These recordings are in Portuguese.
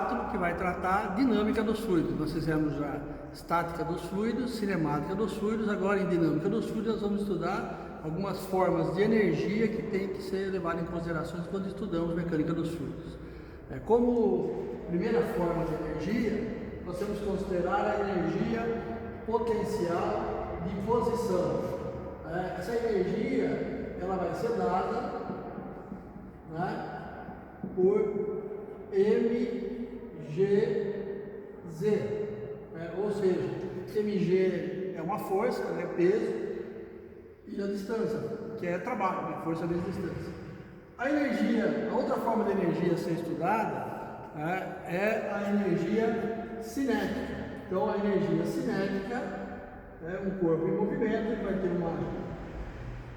4, que vai tratar a dinâmica dos fluidos. Nós fizemos já estática dos fluidos, cinemática dos fluidos, agora em dinâmica dos fluidos nós vamos estudar algumas formas de energia que tem que ser levada em consideração quando estudamos mecânica dos fluidos. Como primeira forma de energia, nós temos que considerar a energia potencial de posição. Essa energia ela vai ser dada, né, por mgz, ou seja, mg é uma força, é peso, e a distância, que é trabalho, né, força vezes distância. A energia, a outra forma de energia a ser estudada, é a energia cinética. Então a energia cinética é um corpo em movimento que vai ter uma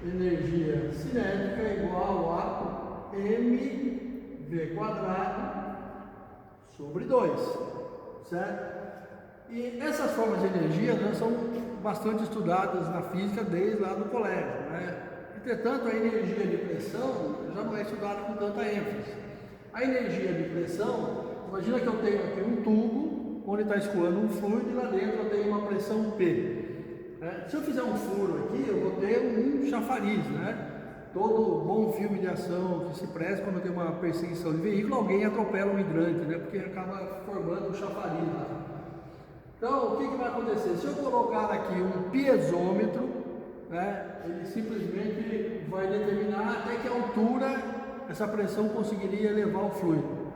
energia cinética igual a mv quadrado sobre 2, certo? E essas formas de energia, né, são bastante estudadas na física desde lá do colégio, né? Entretanto, a energia de pressão já não é estudada com tanta ênfase. A energia de pressão, imagina que eu tenho aqui um tubo onde está escoando um fluido e lá dentro eu tenho uma pressão P. Se eu fizer um furo aqui, eu vou ter um chafariz, né? Todo bom filme de ação que se preze quando tem uma perseguição de veículo, alguém atropela um hidrante, né? Porque acaba formando um chafariz lá. Então, o que vai acontecer? Se eu colocar aqui um piezômetro, né, ele simplesmente vai determinar até que altura essa pressão conseguiria elevar o fluido.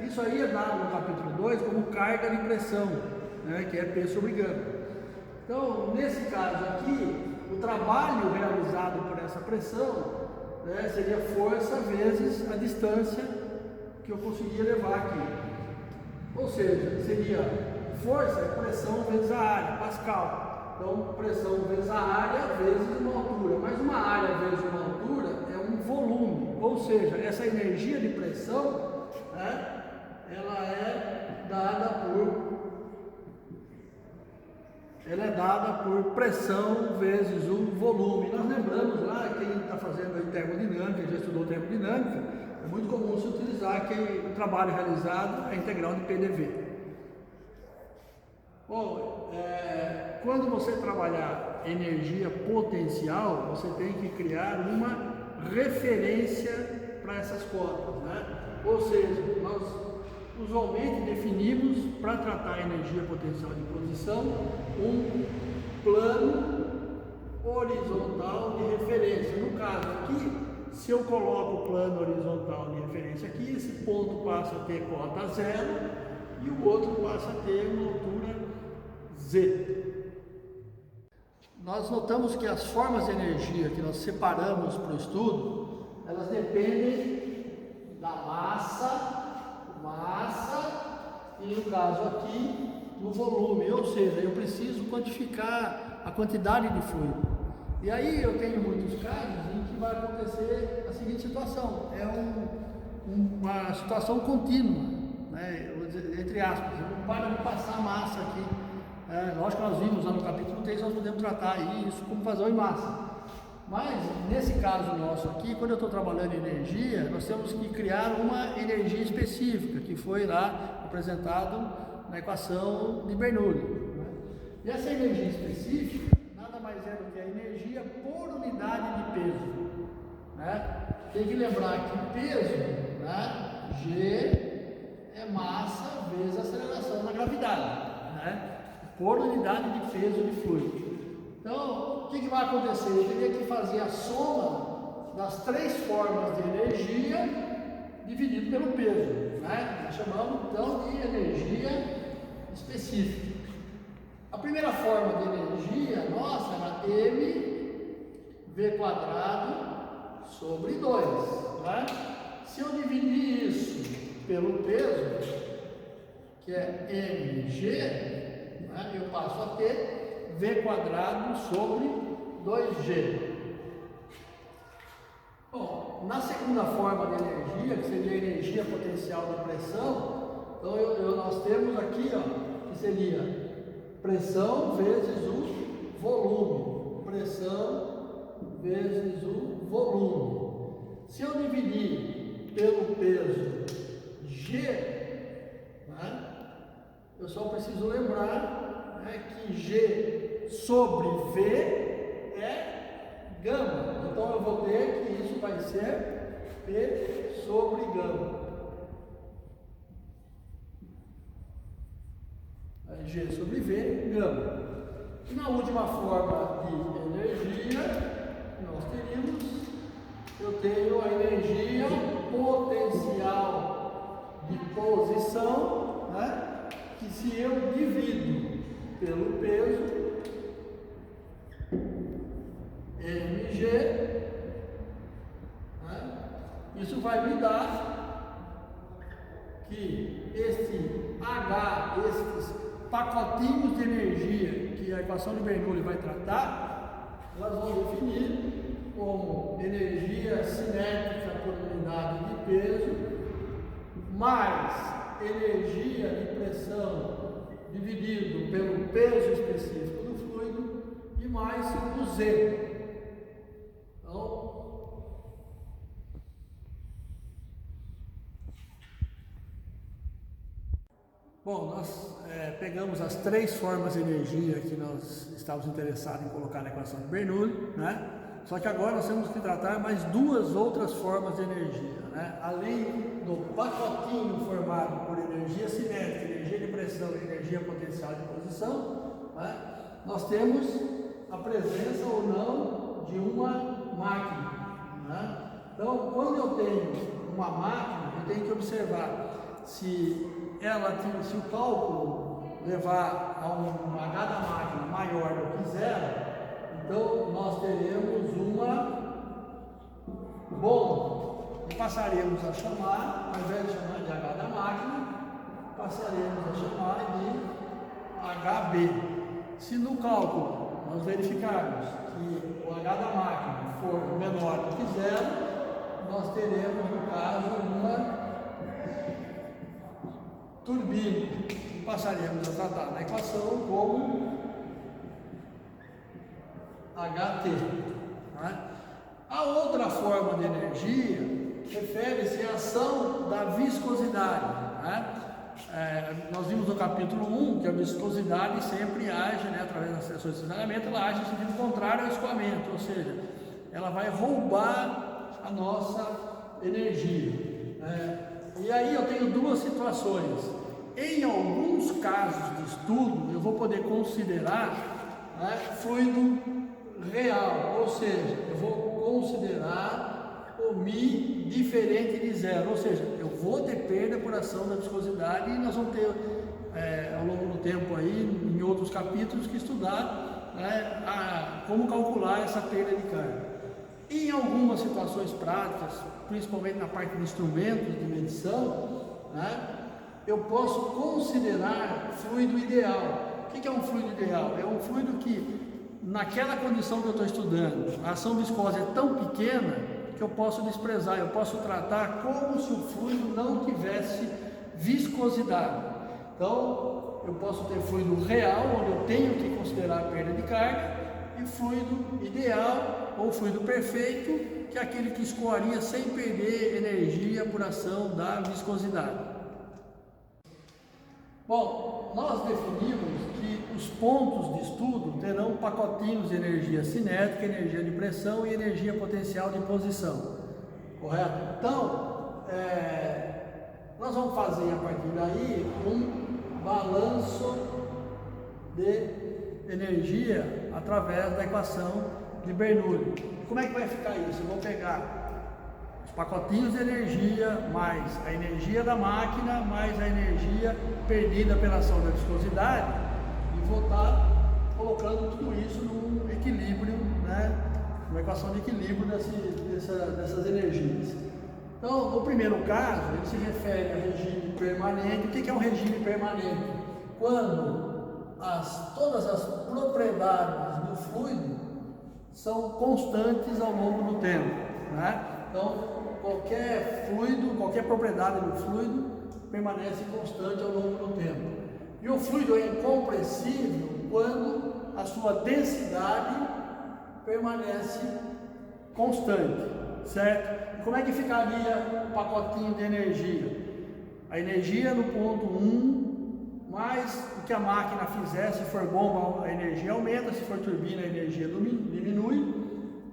Isso aí é dado no capítulo 2 como carga de pressão, né, que é P sobre gama. Então, nesse caso aqui, o trabalho realizado por essa pressão, né, seria força vezes a distância que eu conseguia levar aqui. Ou seja, seria força é pressão vezes a área, Pascal. Então, pressão vezes a área vezes uma altura. Mas uma área vezes uma altura é um volume. Ou seja, essa energia de pressão, né, ela é dada por pressão vezes o volume. Nós lembramos lá, quem está fazendo termodinâmica, já estudou termodinâmica, é muito comum se utilizar que o trabalho realizado é integral de PDV. Bom, quando você trabalhar energia potencial, você tem que criar uma referência para essas cotas, né? Ou seja, nós usualmente definimos, para tratar a energia potencial de posição, um plano horizontal de referência. No caso aqui, se eu coloco o plano horizontal de referência aqui, esse ponto passa a ter cota 0 e o outro passa a ter uma altura Z. Nós notamos que as formas de energia que nós separamos para o estudo, elas dependem da massa e no caso aqui do volume, ou seja, eu preciso quantificar a quantidade de fluido. E aí eu tenho muitos casos em que vai acontecer a seguinte situação, uma situação contínua, né, entre aspas, eu não paro de passar massa aqui. Lógico que nós vimos lá no capítulo 3, nós podemos tratar isso como vazão em massa. Mas, nesse caso nosso aqui, quando eu estou trabalhando em energia, nós temos que criar uma energia específica, que foi lá apresentado na equação de Bernoulli. E essa energia específica, nada mais é do que a energia por unidade de peso. Tem que lembrar que peso, G é massa vezes aceleração da gravidade, por unidade de peso de fluido. Então, o que vai acontecer? Eu teria que fazer a soma das 3 formas de energia dividido pelo peso, Nós chamamos então de energia específica. A primeira forma de energia nossa era mv quadrado sobre 2, Se eu dividir isso pelo peso, que é mg, eu passo a ter V quadrado sobre 2G. Bom, na segunda forma de energia, que seria a energia potencial da pressão, então nós temos aqui, que seria pressão vezes o volume. Pressão vezes o volume. Se eu dividir pelo peso G, só preciso lembrar, né, que G sobre V é gama. Então eu vou ter que isso vai ser P sobre gama. G sobre V, gama. E na última forma de energia, nós teríamos, eu tenho a energia potencial de posição, né, que se eu divido pelo peso, mg, né, isso vai me dar que este H, estes pacotinhos de energia que a equação de Bernoulli vai tratar, elas vão definir como energia cinética por unidade de peso, mais energia de pressão dividido pelo peso específico do fluido e mais o Z. Então, bom, nós pegamos as três formas de energia que nós estávamos interessados em colocar na equação de Bernoulli, né? Só que agora nós temos que tratar mais duas outras formas de energia, né? Além do pacotinho formado por energia cinética, energia de pressão e energia potencial de posição, né? Nós temos a presença ou não de uma máquina, né? Então, quando eu tenho uma máquina, eu tenho que observar se o cálculo levar a um H da máquina maior do que zero, então nós teremos uma bomba e passaremos a chamar, ao invés de chamar de H da máquina, passaremos a chamar de HB. Se no cálculo nós verificarmos que o H da máquina for menor do que zero, nós teremos, no caso, uma turbina, e passaremos a tratar na equação como HT. Né? A outra forma de energia refere-se à ação da viscosidade. Né? Nós vimos no capítulo 1 que a viscosidade sempre age, né, através das tensões de funcionamento, ela age no sentido contrário ao escoamento, ou seja, ela vai roubar a nossa energia. E aí eu tenho duas situações. Em alguns casos de estudo, eu vou poder considerar, né, fluido real, ou seja, eu vou considerar o Mi diferente de zero, ou seja, eu vou ter perda por ação da viscosidade e nós vamos ter, ao longo do tempo aí, em outros capítulos, que estudar, né, como calcular essa perda de carga. Em algumas situações práticas, principalmente na parte de instrumentos de medição, né, eu posso considerar fluido ideal. O que é um fluido ideal? É um fluido que, naquela condição que eu estou estudando, a ação viscosa é tão pequena que eu posso desprezar, eu posso tratar como se o fluido não tivesse viscosidade. Então, eu posso ter fluido real, onde eu tenho que considerar a perda de carga, e fluido ideal ou fluido perfeito, que é aquele que escoaria sem perder energia por ação da viscosidade. Bom, nós definimos que os pontos de estudo terão pacotinhos de energia cinética, energia de pressão e energia potencial de posição, correto? Então, nós vamos fazer a partir daí um balanço de energia através da equação de Bernoulli. Como é que vai ficar isso? Eu vou pegar os pacotinhos de energia, mais a energia da máquina, mais a energia perdida pela ação da viscosidade, e vou estar colocando tudo isso num equilíbrio, né, uma equação de equilíbrio dessas energias. Então, no primeiro caso, ele se refere a regime permanente. O que é um regime permanente? Quando todas as propriedades do fluido são constantes ao longo do tempo, né? Então, qualquer fluido, qualquer propriedade do fluido permanece constante ao longo do tempo. E o fluido é incompressível quando a sua densidade permanece constante, certo? E como é que ficaria o pacotinho de energia? A energia no ponto 1 mais o que a máquina fizer, se for bomba a energia aumenta, se for turbina a energia diminui,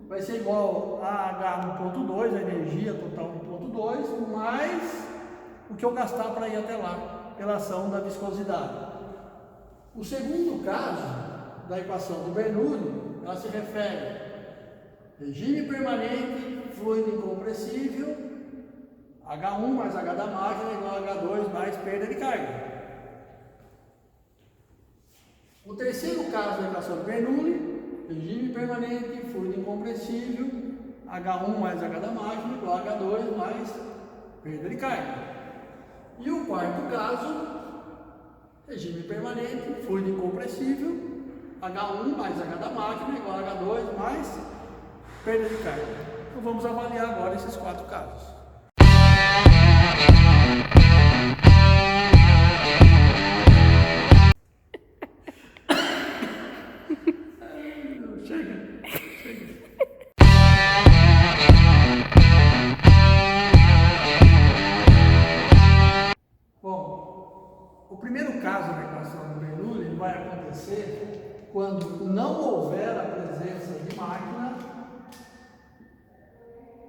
vai ser igual a H 1.2, a energia total 1.2, mais o que eu gastar para ir até lá, pela ação da viscosidade. O segundo caso da equação de Bernoulli, ela se refere regime permanente, fluido incompressível, H1 mais H da máquina igual a H2 mais perda de carga. O terceiro caso da equação de Bernoulli, regime permanente, fluido incompressível, H1 mais H da máquina igual a H2 mais perda de carga. E o quarto caso, regime permanente, fluido incompressível, H1 mais H da máquina igual a H2 mais perda de carga. Então vamos avaliar agora esses quatro casos. Chega. Bom, o primeiro caso da equação de Bernoulli vai acontecer quando não houver a presença de máquina,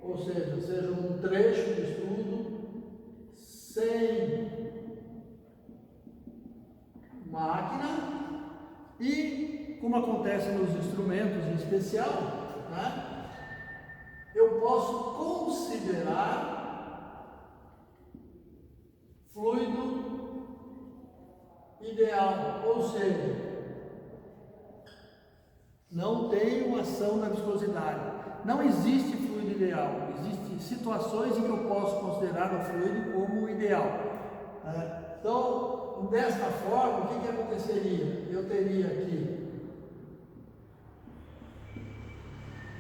ou seja um trecho de estudo sem máquina e, como acontece nos instrumentos em especial, né, eu posso considerar fluido ideal, ou seja, não tenho ação na viscosidade. Não existe fluido ideal, existem situações em que eu posso considerar o fluido como ideal. Então, desta forma, o que aconteceria? Eu teria aqui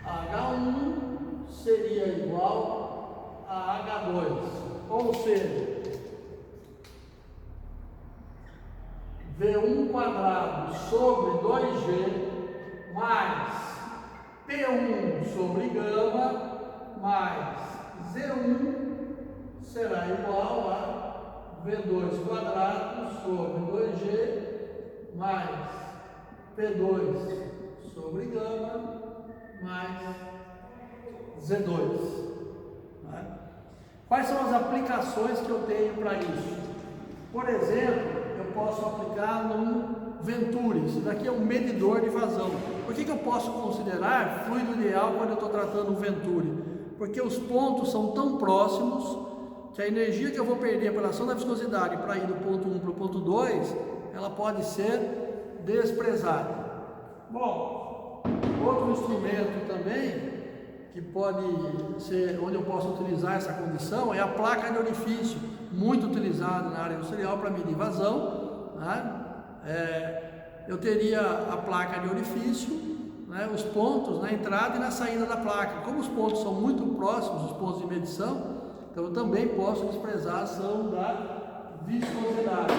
H1 seria igual a H2, ou seja, V1 quadrado sobre 2G mais P1 sobre gama mais Z1 será igual a V2 quadrado sobre 2G mais P2 sobre gama mais Z2. Quais são as aplicações que eu tenho para isso? Por exemplo, eu posso aplicar num Venturi. Isso daqui é um medidor de vazão. Por que eu posso considerar fluido ideal quando eu estou tratando um Venturi? Porque os pontos são tão próximos que a energia que eu vou perder pela ação da viscosidade para ir do ponto 1 para o ponto 2, ela pode ser desprezada. Bom, outro instrumento também que pode ser onde eu posso utilizar essa condição é a placa de orifício, muito utilizada na área industrial para medir vazão. Eu teria a placa de orifício, os pontos na entrada e na saída da placa. Como os pontos são muito próximos, os pontos de medição, então eu também posso desprezar a ação da viscosidade.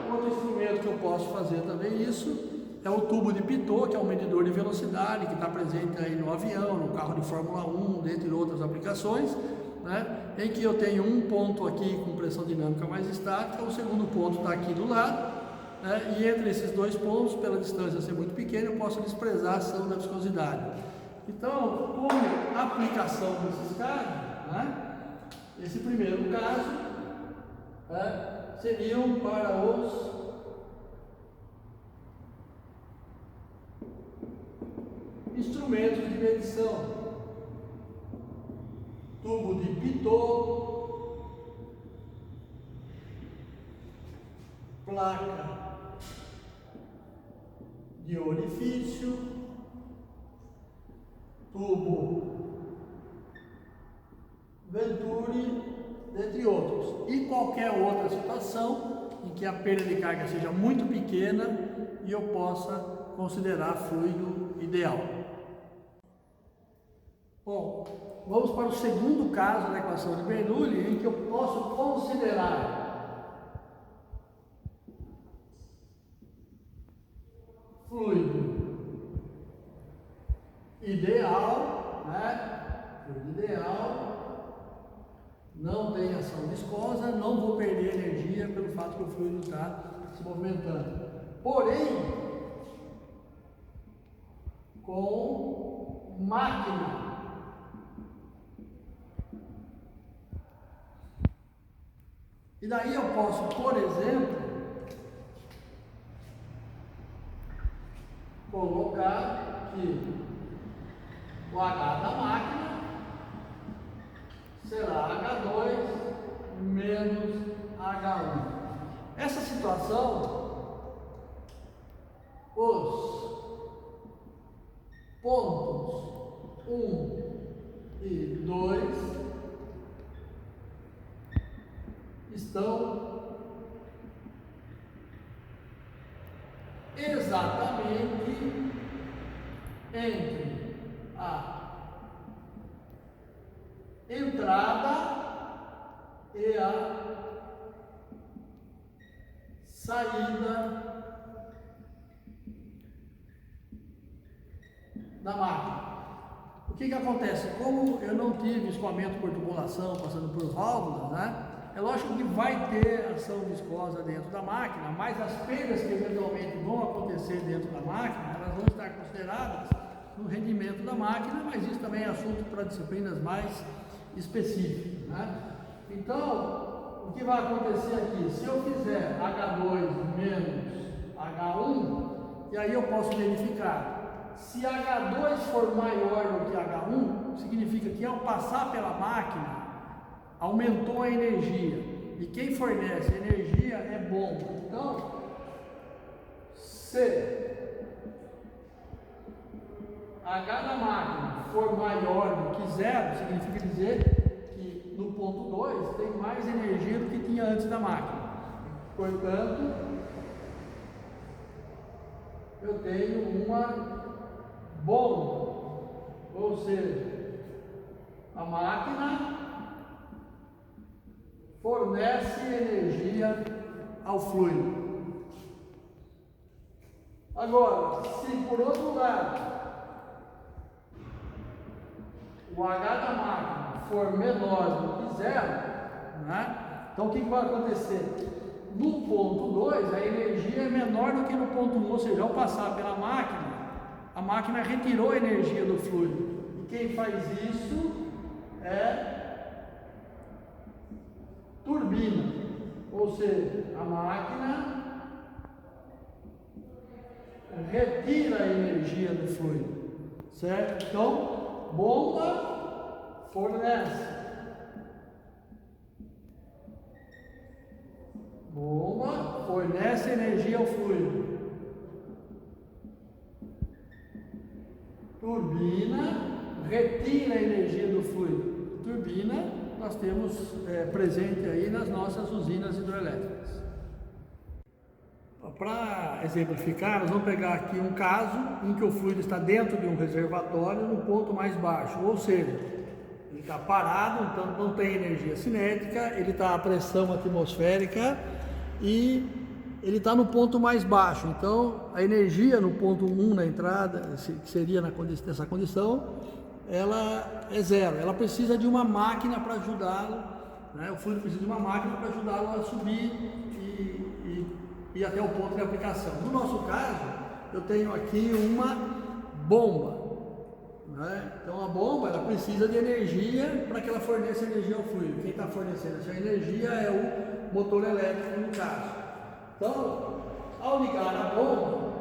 Outro instrumento que eu posso fazer também isso é o tubo de Pitot, que é um medidor de velocidade que está presente aí no avião, no carro de Fórmula 1, dentre outras aplicações, em que eu tenho um ponto aqui com pressão dinâmica mais estática, o segundo ponto está aqui do lado, e entre esses dois pontos, pela distância ser muito pequena, eu posso desprezar a ação da viscosidade. Então, como aplicação desses casos, esse primeiro caso seriam para os instrumentos de medição, tubo de Pitot, placa de orifício, tubo Venturi, entre outros, e qualquer outra situação em que a perda de carga seja muito pequena e eu possa considerar fluido ideal. Bom, vamos para o segundo caso da equação de Bernoulli, em que eu posso considerar fluido ideal, não tem ação viscosa, não vou perder energia pelo fato que o fluido está se movimentando. Porém, com máquina, e daí eu posso, por exemplo, colocar que o H da máquina será H2 menos H1. Essa situação, os pontos 1 e 2 estão exatamente entre a entrada e a saída da máquina. O que acontece? Como eu não tive escoamento por tubulação passando por válvulas, né? É lógico que vai ter ação viscosa dentro da máquina, mas as perdas que eventualmente vão acontecer dentro da máquina, elas vão estar consideradas no rendimento da máquina, mas isso também é assunto para disciplinas mais específicas, né? Então, o que vai acontecer aqui? Se eu fizer H2 menos H1, e aí eu posso verificar, se H2 for maior do que H1, significa que ao passar pela máquina, aumentou a energia, e quem fornece energia é bom. Então, se H da máquina for maior do que zero, significa dizer que no ponto 2 tem mais energia do que tinha antes da máquina. Portanto, eu tenho uma bomba, ou seja, a máquina fornece energia ao fluido. Agora, se por outro lado o H da máquina for menor do que zero, né? Então o que vai acontecer? No ponto 2 a energia é menor do que no ponto 1, ou seja, ao passar pela máquina, a máquina retirou a energia do fluido. E quem faz isso é turbina, ou seja, a máquina retira a energia do fluido, certo? Então, bomba fornece, energia ao fluido, turbina retira a energia do fluido. Turbina nós temos presente aí nas nossas usinas hidrelétricas. Para exemplificar, nós vamos pegar aqui um caso em que o fluido está dentro de um reservatório no ponto mais baixo, ou seja, ele está parado, então não tem energia cinética, ele está a pressão atmosférica e ele está no ponto mais baixo. Então a energia no ponto 1 na entrada, que seria nessa condição, ela é zero. Ela precisa de uma máquina para ajudá-lo, né? O fluido precisa de uma máquina para ajudá-lo a subir e até o ponto de aplicação. No nosso caso, eu tenho aqui uma bomba, né? Então a bomba ela precisa de energia para que ela forneça energia ao fluido. Quem está fornecendo essa energia é o motor elétrico no caso. Então, ao ligar a bomba,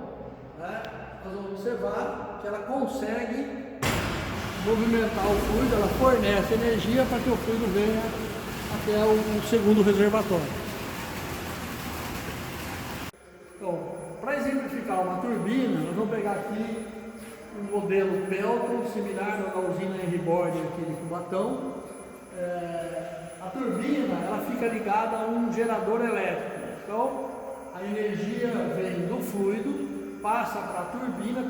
né, nós vamos observar que ela consegue movimentar o fluido, ela fornece energia para que o fluido venha até o segundo reservatório. Então, para exemplificar uma turbina, nós vamos pegar aqui um modelo Pelton, similar à usina Henry-Boyd aqui de Cubatão. A turbina ela fica ligada a um gerador elétrico. Então, a energia vem do fluido, passa para a turbina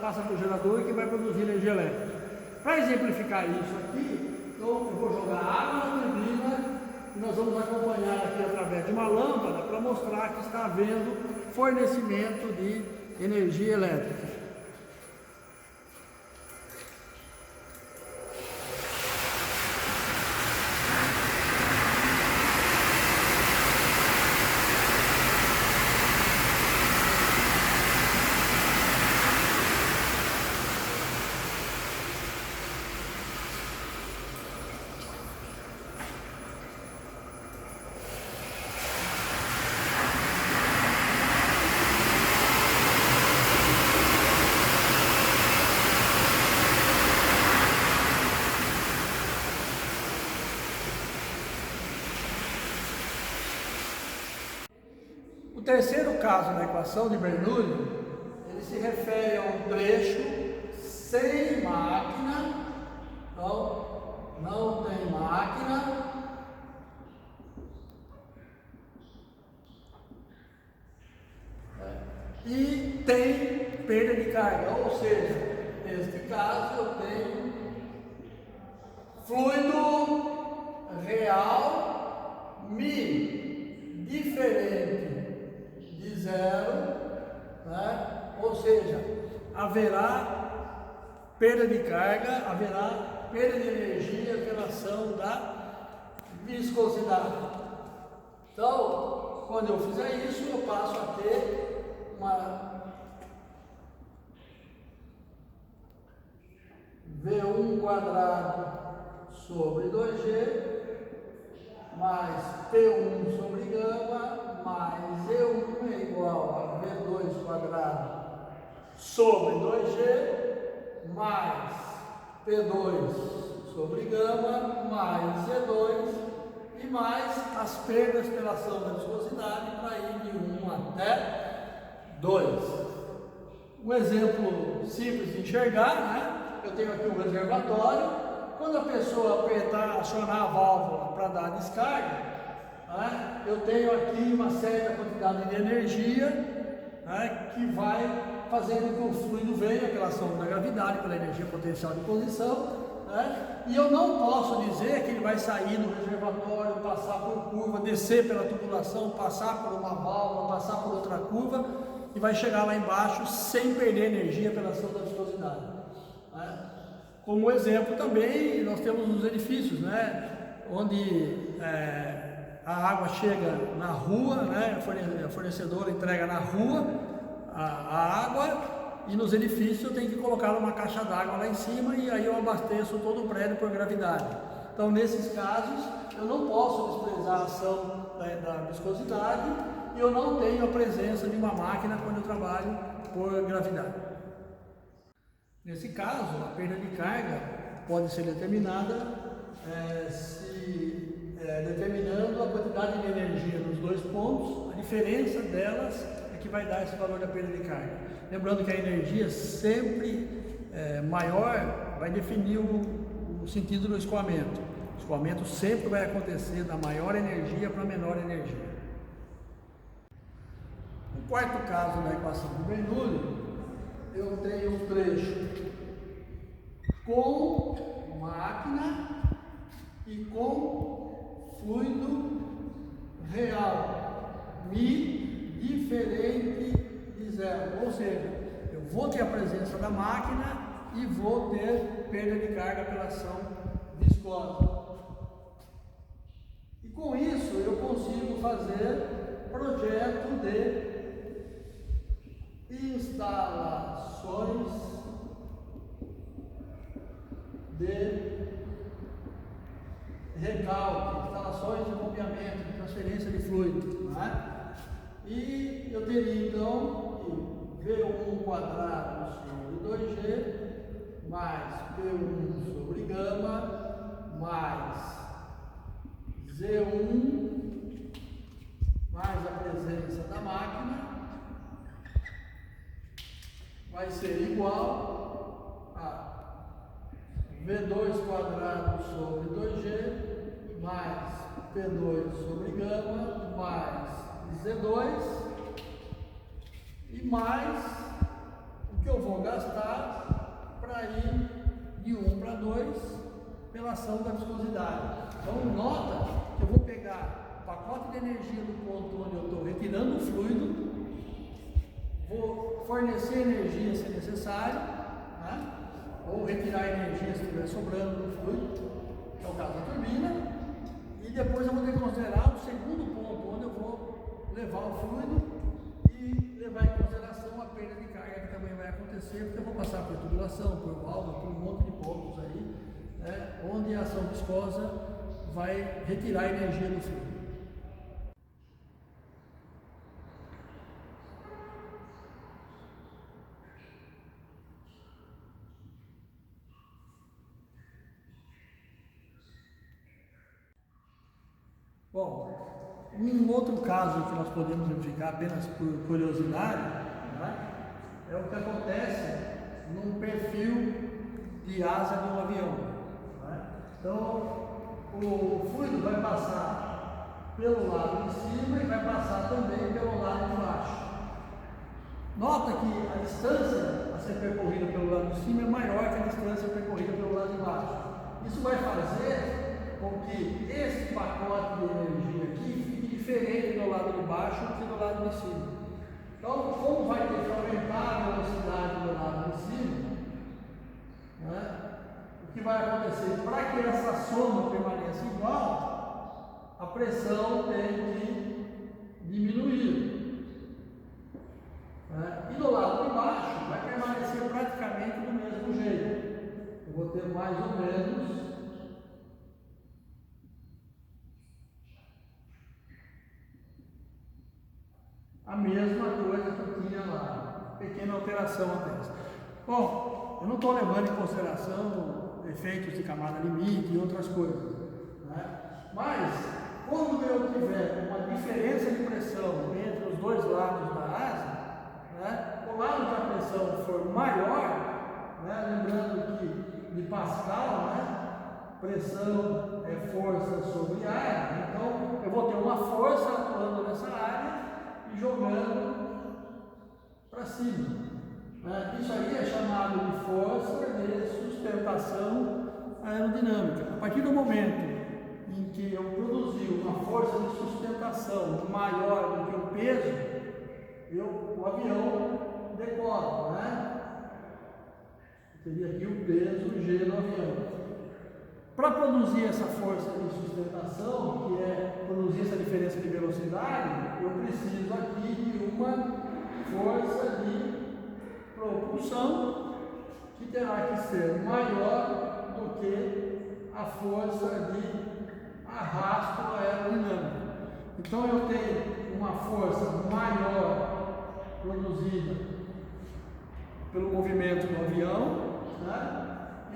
passa para o gerador que vai produzir energia elétrica. Para exemplificar isso aqui, então eu vou jogar água na turbina e nós vamos acompanhar aqui através de uma lâmpada para mostrar que está havendo fornecimento de energia elétrica. O terceiro caso da equação de Bernoulli, ele se refere a um trecho sem máquina, então não tem máquina, e tem perda de carga, ou seja, neste caso eu tenho fluido real Mi diferente de zero, né? Ou seja, haverá perda de carga, haverá perda de energia pela ação da viscosidade. Então, quando eu fizer isso, eu passo a ter uma V1 quadrado sobre 2G mais P1 sobre gama mais E1 é igual a V2 quadrado sobre 2G mais P2 sobre gama mais E2 e mais as perdas pela ação da viscosidade para ir de 1 até 2. Um exemplo simples de enxergar, né? Eu tenho aqui um reservatório. Quando a pessoa apertar, acionar a válvula para dar descarga, né, eu tenho aqui uma certa quantidade de energia, né, que vai fazendo que o fluido venha pela ação da gravidade, pela energia potencial de posição, né, e eu não posso dizer que ele vai sair do reservatório, passar por curva, descer pela tubulação, passar por uma válvula, passar por outra curva e vai chegar lá embaixo sem perder energia pela ação da viscosidade, né. Como exemplo também, nós temos os edifícios, né, onde a água chega na rua, né, a fornecedora entrega na rua a água e nos edifícios eu tenho que colocar uma caixa d'água lá em cima e aí eu abasteço todo o prédio por gravidade. Então, nesses casos, eu não posso desprezar a ação da viscosidade e eu não tenho a presença de uma máquina quando eu trabalho por gravidade. Nesse caso, a perda de carga pode ser determinada determinando a quantidade de energia nos dois pontos. A diferença delas é que vai dar esse valor da perda de carga. Lembrando que a energia sempre maior vai definir o sentido do escoamento. O escoamento sempre vai acontecer da maior energia para a menor energia. No quarto caso da equação de Bernoulli, eu tenho um trecho com máquina e com fluido real, Mi diferente de zero, ou seja, eu vou ter a presença da máquina e vou ter perda de carga pela ação viscosa. E com isso eu consigo fazer projeto de instalações de recalque, instalações de bombeamento, de transferência de fluido, né? E eu teria então V1 quadrado sobre 2G mais P1 sobre gama mais Z1 mais a presença da máquina vai ser igual a V2 quadrado sobre 2G mais P2 sobre gama mais Z2 e mais o que eu vou gastar para ir de 1 para 2 pela ação da viscosidade. Então nota que eu vou pegar o pacote de energia do ponto onde eu estou retirando o fluido, vou fornecer energia se necessário, né? Ou retirar energia se estiver sobrando do fluido, que é o caso da turbina, e depois eu vou ter que considerar o segundo ponto, onde eu vou levar o fluido e levar em consideração a perda de carga que também vai acontecer, porque eu vou passar por tubulação, por válvula, por um monte de pontos aí, né? Onde a ação viscosa vai retirar a energia do fluido. Bom, Um outro caso que nós podemos verificar apenas por curiosidade, né, é o que acontece num perfil de asa de um avião. Né? Então, o fluido vai passar pelo lado de cima e vai passar também pelo lado de baixo. Nota que a distância a ser percorrida pelo lado de cima é maior que a distância percorrida pelo lado de baixo. Isso vai fazer com que esse pacote de energia aqui fique diferente do lado de baixo do que do lado de cima. Então, como vai ter que aumentar a velocidade do lado de cima, né, o que vai acontecer? Para que essa soma permaneça igual, a pressão tem que diminuir. E do lado de baixo vai permanecer praticamente do mesmo jeito. Eu vou ter mais ou menos a mesma coisa que eu tinha lá. Pequena alteração apenas. Bom, eu não estou levando em consideração efeitos de camada limite e outras coisas. Né? Mas, quando eu tiver uma diferença de pressão entre os dois lados da asa, né, o lado que a pressão for maior, né, lembrando que de Pascal, né, pressão é força sobre área, então eu vou ter uma força atuando nessa área e jogando para cima. Né? Isso aí é chamado de força de sustentação aerodinâmica. A partir do momento em que eu produzir uma força de sustentação maior do que o peso, o avião decola, né? Seria aqui o peso G do avião. Para produzir essa força de sustentação, que é produzir essa diferença de velocidade, eu preciso aqui de uma força de propulsão que terá que ser maior do que a força de arrasto aerodinâmico. Então eu tenho uma força maior produzida pelo movimento do avião, né?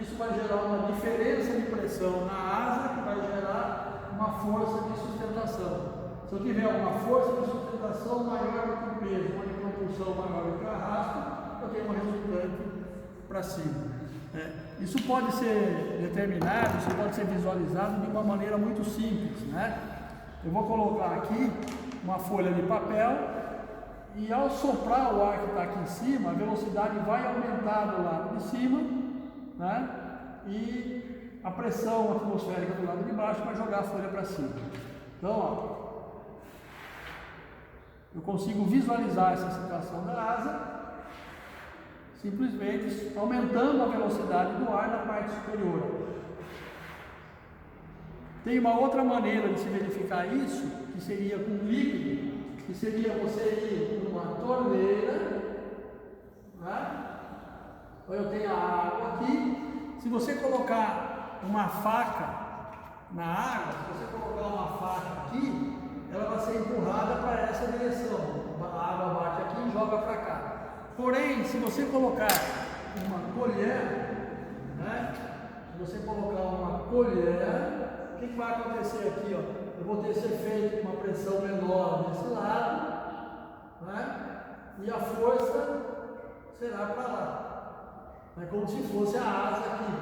Isso vai gerar uma diferença de pressão na asa que vai gerar uma força de sustentação. Se eu tiver uma força de sustentação maior do que o peso, uma de propulsão maior do que o arrasto, eu tenho uma resultante para cima. Isso pode ser determinado, isso pode ser visualizado de uma maneira muito simples, né? Eu vou colocar aqui uma folha de papel e ao soprar o ar que está aqui em cima, a velocidade vai aumentar do lado de cima, né? E a pressão atmosférica do lado de baixo vai jogar a folha para cima. Então, ó, eu consigo visualizar essa situação da asa simplesmente aumentando a velocidade do ar na parte superior. Tem uma outra maneira de se verificar isso, que seria com líquido, que seria você ir numa torneira, né? Então eu tenho a água aqui. Se você colocar uma faca na água, se você colocar uma faca aqui, ela vai ser empurrada para essa direção. A água bate aqui e joga para cá. Porém, se você colocar uma colher, né? Se você colocar uma colher, o que vai acontecer aqui? Ó? Eu vou ter esse efeito de uma pressão menor nesse lado, né? E a força será para lá. É como se fosse a asa aqui.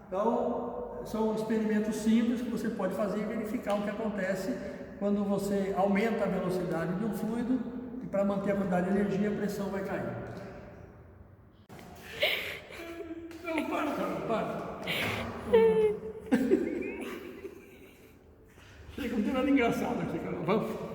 Então, são experimentos simples que você pode fazer e verificar o que acontece quando você aumenta a velocidade de um fluido e para manter a quantidade de energia a pressão vai cair. Não, para. Não tem nada engraçado aqui, cara. Vamos.